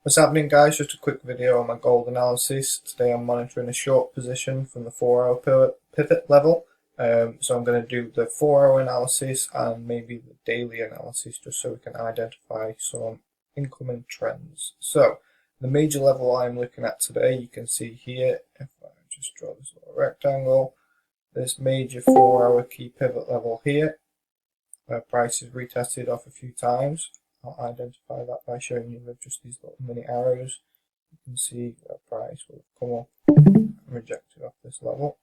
What's happening, guys? Just a quick video on my gold analysis. Today I'm monitoring a short position from the 4-hour pivot level. So I'm going to do the 4-hour analysis and maybe the daily analysis just so we can identify some incoming trends. So the major level I'm looking at today, you can see here, if I just draw this little rectangle, this major 4-hour key pivot level here, where price is retested off a few times. I'll identify that by showing you with just these little mini arrows. You can see where price will come up and rejected off this level.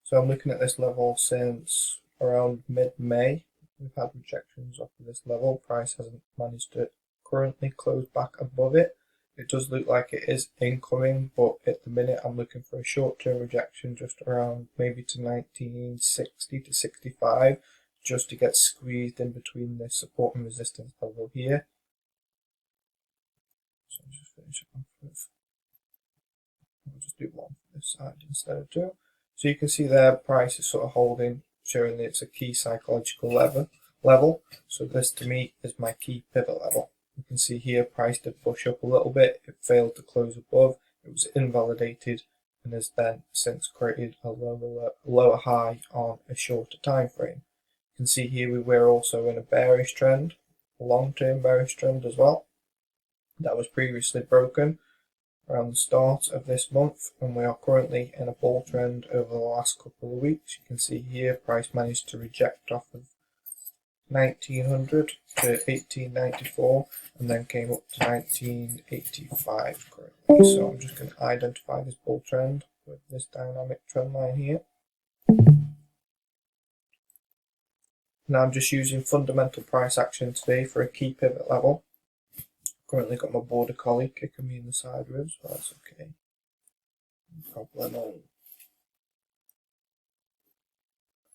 So I'm looking at this level since around mid-May. We've had rejections off of this level. Price hasn't managed to currently close back above it. It does look like it is incoming, but at the minute I'm looking for a short-term rejection just around maybe to 1960 to 65, just to get squeezed in between this support and resistance level here. So I'll just finish it off with, I'll just do one for this side instead of two. So you can see there price is sort of holding, showing that it's a key psychological level. So this to me is my key pivot level. You can see here price did push up a little bit, it failed to close above, it was invalidated and has then since created a lower high on a shorter time frame. You can see here we were also in a bearish trend, a long-term bearish trend as well. That was previously broken around the start of this month, and we are currently in a bull trend over the last couple of weeks. You can see here price managed to reject off of 1900 to 1894 and then came up to 1985 currently. So I'm just going to identify this bull trend with this dynamic trend line here. Now I'm just using fundamental price action today for a key pivot level. Currently got my border collie kicking me in the side ribs, but that's okay. No problemo.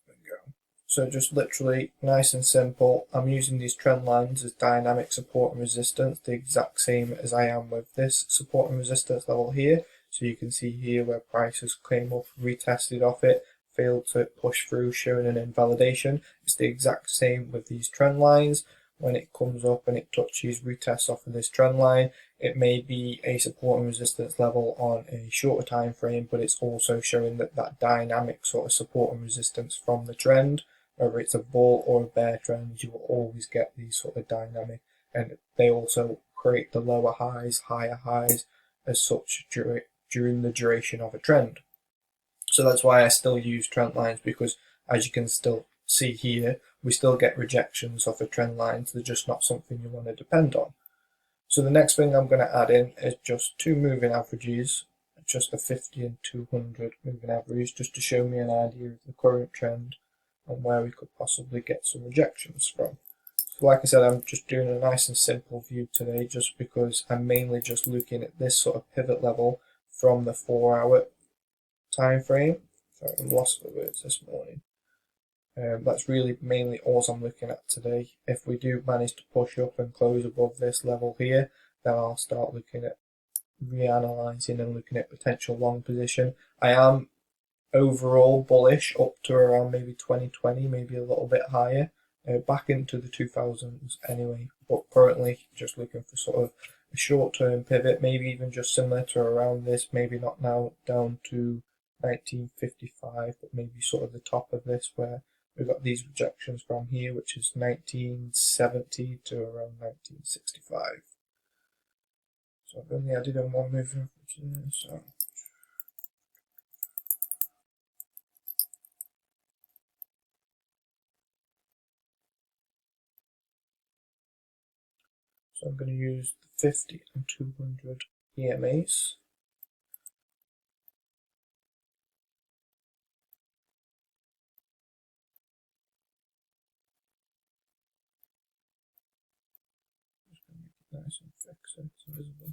There we go. So just literally nice and simple. I'm using these trend lines as dynamic support and resistance, the exact same as I am with this support and resistance level here. So you can see here where prices came up, retested off it, failed to push through, showing an invalidation. It's the exact same with these trend lines. When it comes up and it touches retest off of this trend line, it may be a support and resistance level on a shorter time frame, but it's also showing that dynamic sort of support and resistance from the trend. Whether it's a bull or a bear trend, you will always get these sort of dynamic, and they also create the lower highs, higher highs as such during the duration of a trend. So that's why I still use trend lines, because as you can still see here, we still get rejections off of trend lines. They're just not something you want to depend on. So the next thing I'm going to add in is just two moving averages, just a 50 and 200 moving average, just to show me an idea of the current trend and where we could possibly get some rejections from. So like I said, I'm just doing a nice and simple view today, just because I'm mainly just looking at this sort of pivot level from the 4-hour time frame. Sorry, I'm lost for words this morning. That's really mainly all I'm looking at today. If we do manage to push up and close above this level here, then I'll start looking at reanalyzing and looking at potential long position. I am overall bullish up to around maybe 2020, maybe a little bit higher, back into the 2000s anyway, but currently just looking for sort of a short-term pivot, maybe even just similar to around this, maybe not now down to 1955, but maybe sort of the top of this where we've got these rejections from here, which is 1970 to around 1965. So I've only added in one moving average there, so I'm going to use the 50 and 200 EMAs. Just going to make it nice and thick so it's visible.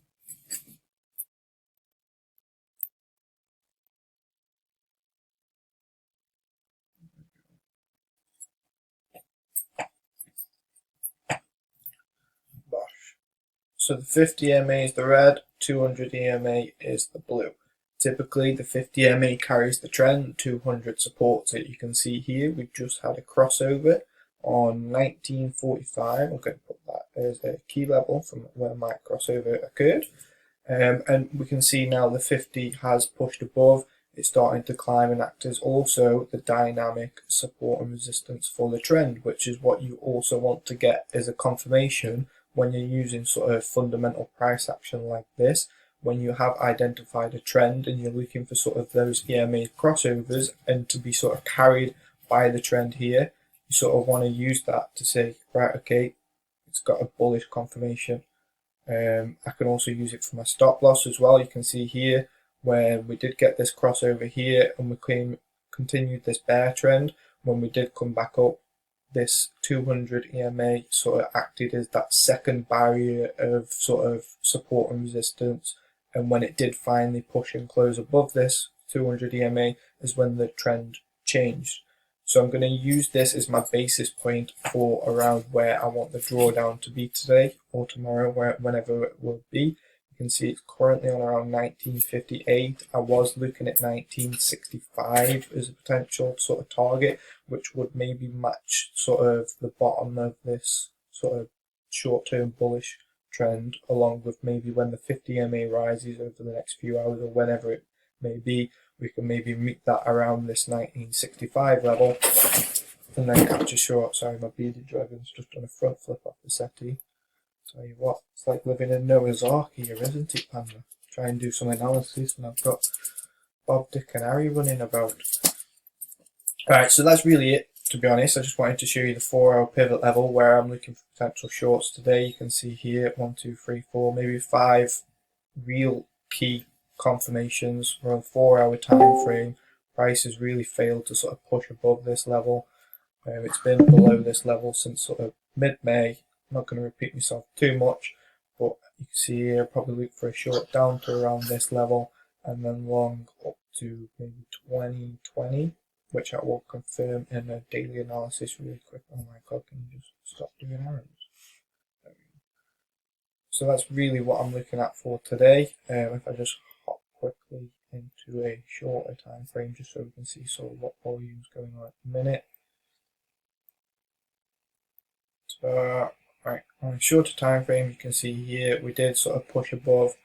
So the 50 EMA is the red, 200 EMA is the blue. Typically, the 50 MA carries the trend, 200 supports it. You can see here we've just had a crossover on 1945. I'm going to put that as a key level from where my crossover occurred. And we can see now the 50 has pushed above. It's starting to climb and act as also the dynamic support and resistance for the trend, which is what you also want to get as a confirmation when you're using sort of fundamental price action like this. When you have identified a trend and you're looking for sort of those EMA crossovers and to be sort of carried by the trend here, you sort of want to use that to say, right, okay, it's got a bullish confirmation. I can also use it for my stop loss as well. You can see here where we did get this crossover here and we continued this bear trend. When we did come back up, this 200 EMA sort of acted as that second barrier of sort of support and resistance. And when it did finally push and close above this 200 EMA is when the trend changed. So I'm going to use this as my basis point for around where I want the drawdown to be today or tomorrow, whenever it will be. You can see it's currently on around 1958. I was looking at 1965 as a potential sort of target, which would maybe match sort of the bottom of this sort of short-term bullish trend, along with maybe when the 50 MA rises over the next few hours or whenever it may be, we can maybe meet that around this 1965 level and then catch a short. Sorry, my bearded dragon's just done a front flip off the settee. Tell you what, it's like living in Noah's Ark here, isn't it, Panda? Try and do some analysis and I've got Bob, Dick and Harry running about. Alright, so that's really it. To be honest, I just wanted to show you the 4-hour pivot level where I'm looking for potential shorts today. You can see here 1, 2, 3, 4, maybe 5 real key confirmations for a 4-hour time frame. Price has really failed to sort of push above this level. It's been below this level since sort of mid-May. I'm not going to repeat myself too much, but you can see here probably look for a short down to around this level and then long up to maybe 2020. Which I will confirm in a daily analysis really quick. Oh my god, can you just stop doing errands? So that's really what I'm looking at for today. If I just hop quickly into a shorter time frame just so we can see sort of what volume's going on at the minute. So, right, on a shorter time frame you can see here we did sort of push above,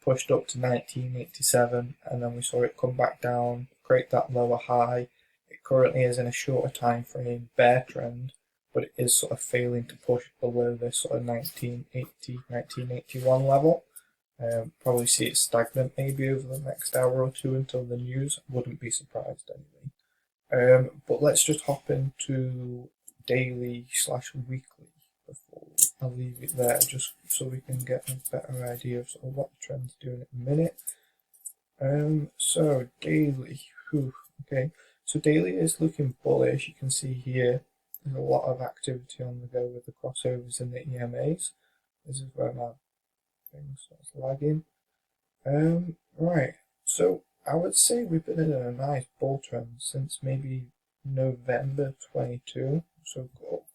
pushed up to 1987 and then we saw it come back down, create that lower high. It currently is in a shorter time frame bear trend, but it is sort of failing to push below this sort of 1980, 1981 level. Probably see it stagnant maybe over the next hour or two until the news. Wouldn't be surprised anyway. But let's just hop into daily/weekly before I leave it there, just so we can get a better idea of sort of what the trend's doing at the minute. So daily, okay. So daily is looking bullish. You can see here there's a lot of activity on the go with the crossovers and the EMAs. This is where my thing starts lagging. Right. So I would say we've been in a nice bull trend since maybe November 22. So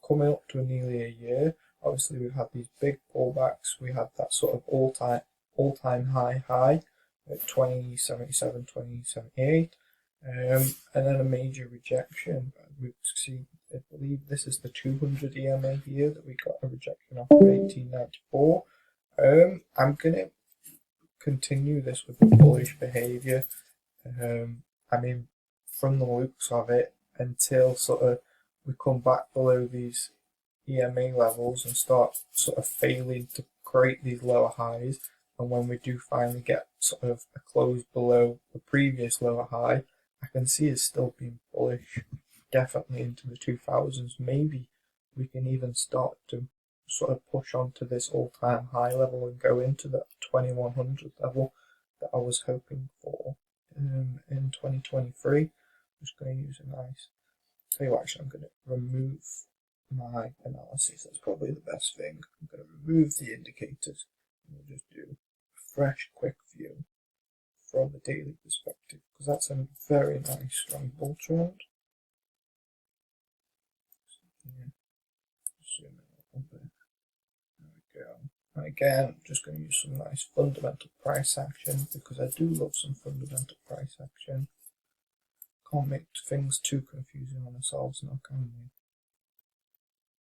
coming up to nearly a year. Obviously we've had these big pullbacks. We had that sort of all-time high at 2077, 2078. And then a major rejection. We see, I believe this is the 200 EMA here that we got a rejection off of 1894. I'm going to continue this with the bullish behavior. I mean, from the looks of it, until sort of we come back below these EMA levels and start sort of failing to create these lower highs. And when we do finally get sort of a close below the previous lower high, I can see it's still being bullish, definitely into the 2000s. Maybe we can even start to sort of push onto this all-time high level and go into that 2100 level that I was hoping for in 2023. I'm just going to use a nice, tell you what, actually I'm going to remove my analysis. That's probably the best thing. I'm going to remove the indicators and we'll just do a fresh quick view from a daily perspective, because that's a very nice strong bull trend. Zoom in a little bit. There we go. Again, I'm just going to use some nice fundamental price action because I do love some fundamental price action. Can't make things too confusing on ourselves now, can we?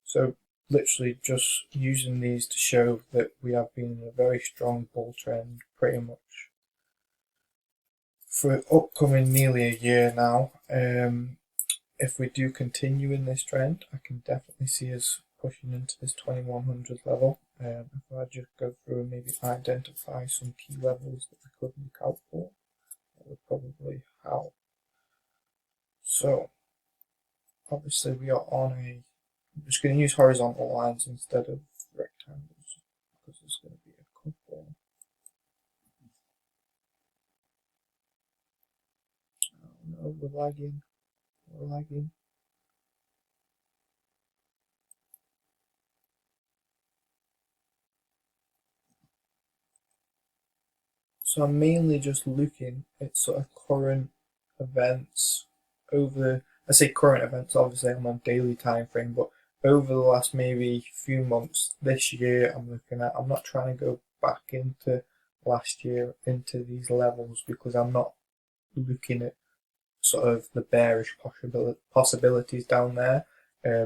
So literally just using these to show that we have been in a very strong bull trend pretty much for upcoming nearly a year now. If we do continue in this trend, I can definitely see us pushing into this 2100 level. If I just go through and maybe identify some key levels that we could look out for, that would probably help. So obviously we are on a, I'm just going to use horizontal lines instead of rectangles because there's going to be a couple. Oh no, we're lagging. We're lagging. So I'm mainly just looking at sort of current events over, I say current events, obviously I'm on daily time frame, but over the last maybe few months this year I'm looking at, I'm not trying to go back into last year into these levels because I'm not looking at sort of the bearish possibilities down there.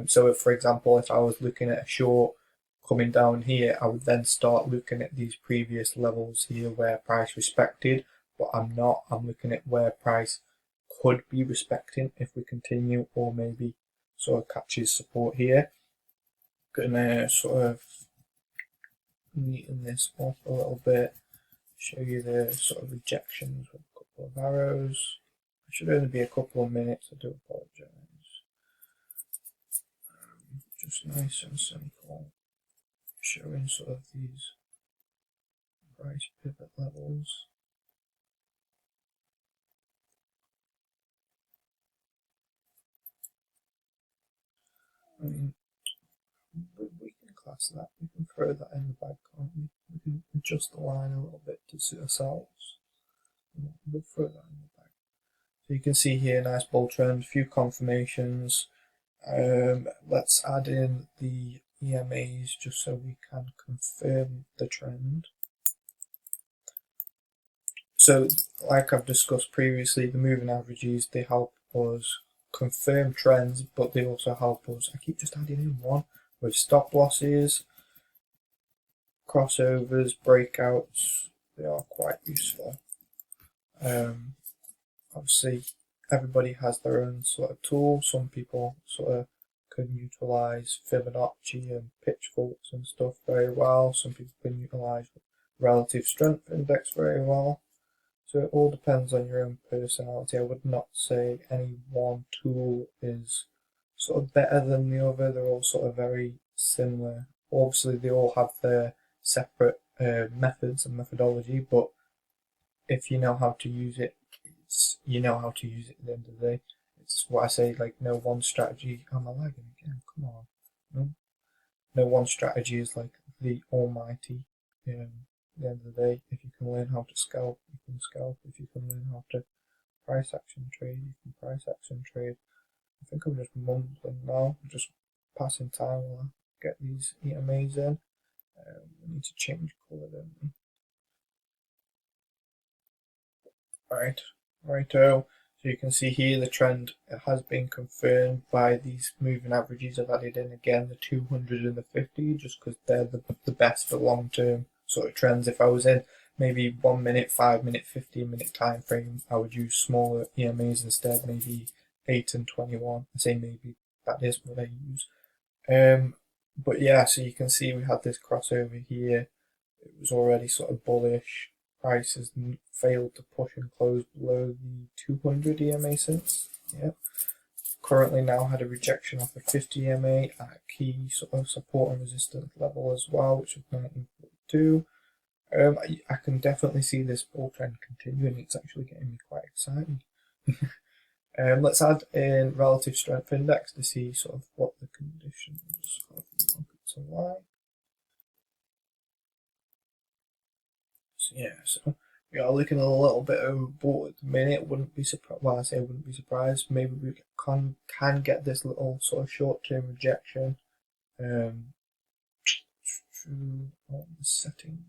So if, for example, if I was looking at a short coming down here, I would then start looking at these previous levels here where price respected, but I'm not. I'm looking at where price could be respecting if we continue, or maybe sort of catches support here. Gonna sort of neaten this off a little bit, show you the sort of rejections with a couple of arrows. It should only be a couple of minutes, I do apologise. Just nice and simple, showing sort of these price pivot levels. I mean, we can class that, we can throw that in the bag, can't we? We can adjust the line a little bit to suit ourselves. We'll throw that in the bag. So you can see here, nice bull trend, a few confirmations. Let's add in the EMAs just so we can confirm the trend. So like I've discussed previously, the moving averages, they help us confirm trends, but they also help us, I keep just adding in one, with stop losses, crossovers, breakouts. They are quite useful. Obviously everybody has their own sort of tool. Some people sort of can utilize Fibonacci and pitchforks and stuff very well. Some people can utilize relative strength index very well. So it all depends on your own personality. I would not say any one tool is sort of better than the other. They're all sort of very similar. Obviously they all have their separate methods and methodology, but if you know how to use it, you know how to use it at the end of the day. It's what I say, like, no one strategy. Am I lagging again? Come on. No one strategy is like the almighty. At the end of the day, if you can learn how to scalp, you can scalp. If you can learn how to price action trade, you can price action trade. I think I'm just mumbling now. I'm just passing time while I get these EMAs in. We need to change colour, don't we? Righto. So you can see here the trend has been confirmed by these moving averages. I've added in again the 200 and the 50 just because they're the best for long term sort of trends. If I was in maybe 1 minute, 5 minute, 15 minute time frame, I would use smaller EMAs instead, maybe 8 and 21. I say maybe, that is what I use. But yeah, so you can see we had this crossover here. It was already sort of bullish. Price has failed to push and close below the 200 EMA since. Yeah. Currently now had a rejection off the 50 EMA at a key sort of support and resistance level as well, which is 1942. I can definitely see this bull trend continuing. It's actually getting me quite excited. Let's add in relative strength index to see sort of what the conditions of the markets are like. So yeah, so we are looking a little bit overbought at the minute. Wouldn't be surprised. Well, I say wouldn't be surprised. Maybe we can get this little sort of short-term rejection. through all the settings.